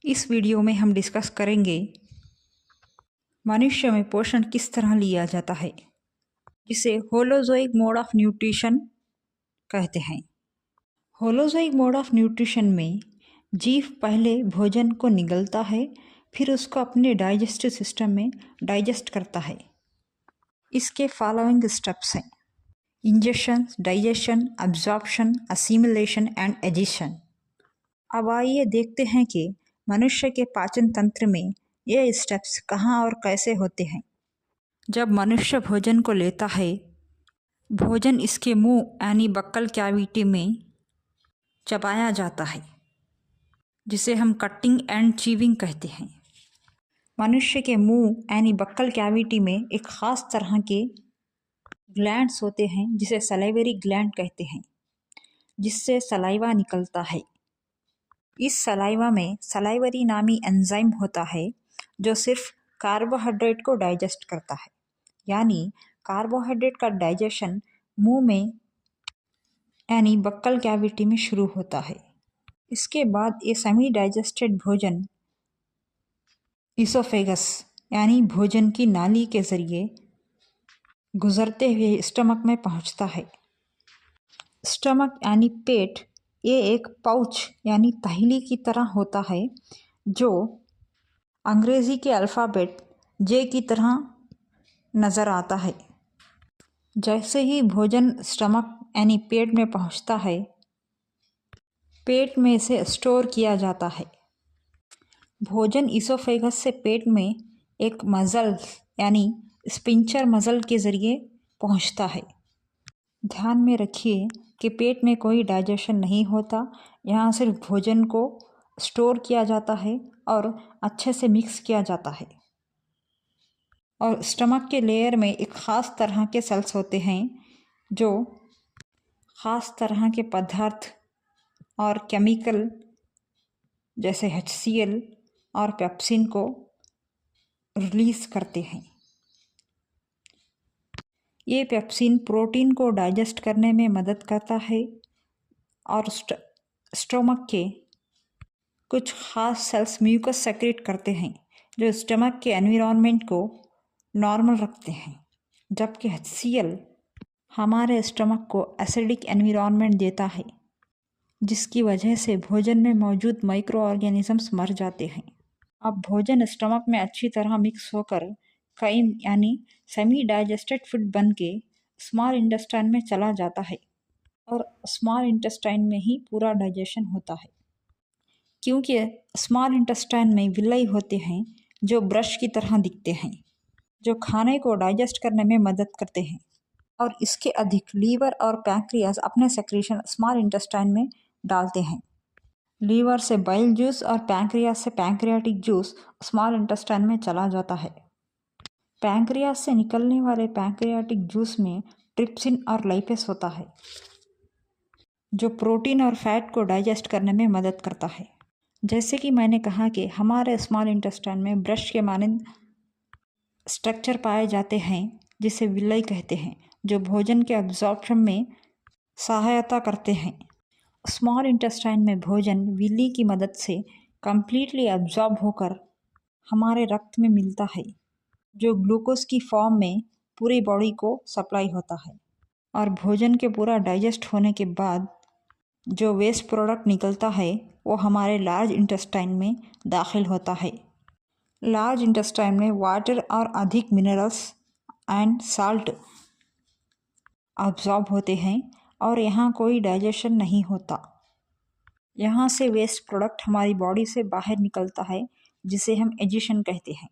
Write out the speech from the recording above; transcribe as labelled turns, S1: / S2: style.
S1: इस वीडियो में हम डिस्कस करेंगे मनुष्य में पोषण किस तरह लिया जाता है, जिसे होलोजोइक मोड ऑफ न्यूट्रिशन कहते हैं। होलोजोइक मोड ऑफ न्यूट्रिशन में जीव पहले भोजन को निगलता है, फिर उसको अपने डाइजेस्टिव सिस्टम में डाइजेस्ट करता है। इसके फॉलोइंग स्टेप्स हैं: injection, digestion, absorption, assimilation and addition. अब आइए देखते हैं कि मनुष्य के पाचन तंत्र में ये स्टेप्स कहाँ और कैसे होते हैं। जब मनुष्य भोजन को लेता है, भोजन इसके मुंह यानी बक्कल कैविटी में चबाया जाता है, जिसे हम कटिंग एंड चीविंग कहते हैं। मनुष्य के मुंह यानी बक्कल कैविटी में एक ख़ास तरह के ग्लैंड्स होते हैं, जिसे सलाइवरी ग्लैंड कहते हैं, जिससे सलाइवा निकलता है। इस सलाइवा में सलाइवरी नामी एंजाइम होता है, जो सिर्फ कार्बोहाइड्रेट को डाइजेस्ट करता है। यानी कार्बोहाइड्रेट का डाइजेशन मुंह में यानी बक्कल कैविटी में शुरू होता है। इसके बाद ये सेमी डाइजेस्टेड भोजन इसोफेगस यानी भोजन की नाली के ज़रिए गुजरते हुए स्टमक में पहुंचता है। स्टमक यानी पेट ये एक पाउच यानी तहली की तरह होता है, जो अंग्रेज़ी के अल्फ़ाबेट जे की तरह नज़र आता है। जैसे ही भोजन स्टमक यानी पेट में पहुंचता है, पेट में इसे स्टोर किया जाता है। भोजन इसोफेगस से पेट में एक मज़ल यानी स्पिंचर मज़ल के ज़रिए पहुंचता है। ध्यान में रखिए कि पेट में कोई डाइजेशन नहीं होता, यहाँ सिर्फ भोजन को स्टोर किया जाता है और अच्छे से मिक्स किया जाता है। और स्टमक के लेयर में एक ख़ास तरह के सेल्स होते हैं, जो ख़ास तरह के पदार्थ और केमिकल जैसे HCl और पेप्सिन को रिलीज़ करते हैं। ये पेप्सिन प्रोटीन को डाइजेस्ट करने में मदद करता है और स्टमक के कुछ ख़ास सेल्स म्यूकस सेक्रेट करते हैं, जो स्टमक के एनवायरनमेंट को नॉर्मल रखते हैं। जबकि HCl हमारे स्टमक को एसिडिक एनवायरनमेंट देता है, जिसकी वजह से भोजन में मौजूद माइक्रो ऑर्गेनिजम्स मर जाते हैं। अब भोजन स्टमक में अच्छी तरह मिक्स होकर कई यानी सेमी डाइजेस्टेड फूड बन के स्मॉल इंटेस्टाइन में चला जाता है और स्मॉल इंटेस्टाइन में ही पूरा डाइजेशन होता है। क्योंकि स्मॉल इंटेस्टाइन में विलाई होते हैं, जो ब्रश की तरह दिखते हैं, जो खाने को डाइजेस्ट करने में मदद करते हैं। और इसके अधिक लीवर और पैंक्रियास अपने सेक्रेशन स्मॉल इंटेस्टाइन में डालते हैं। लीवर से बाइल जूस और पैंक्रियास से पैंक्रियाटिक जूस स्मॉल इंटेस्टाइन में चला जाता है। पैंक्रियास से निकलने वाले पैंक्रियाटिक जूस में ट्रिप्सिन और लाइपेस होता है, जो प्रोटीन और फैट को डाइजेस्ट करने में मदद करता है। जैसे कि मैंने कहा कि हमारे स्मॉल इंटेस्टाइन में ब्रश के मानंद स्ट्रक्चर पाए जाते हैं, जिसे विलाई कहते हैं, जो भोजन के अब्जॉर्प्शन में सहायता करते हैं। स्मॉल इंटेस्टाइन में भोजन विली की मदद से कम्प्लीटली अब्जॉर्ब होकर हमारे रक्त में मिलता है, जो ग्लूकोज की फॉर्म में पूरी बॉडी को सप्लाई होता है। और भोजन के पूरा डाइजेस्ट होने के बाद जो वेस्ट प्रोडक्ट निकलता है, वो हमारे लार्ज इंटेस्टाइन में दाखिल होता है। लार्ज इंटेस्टाइन में वाटर और अधिक मिनरल्स एंड साल्ट अब्जॉर्ब होते हैं और यहाँ कोई डाइजेशन नहीं होता। यहाँ से वेस्ट प्रोडक्ट हमारी बॉडी से बाहर निकलता है, जिसे हम एजिशन कहते हैं।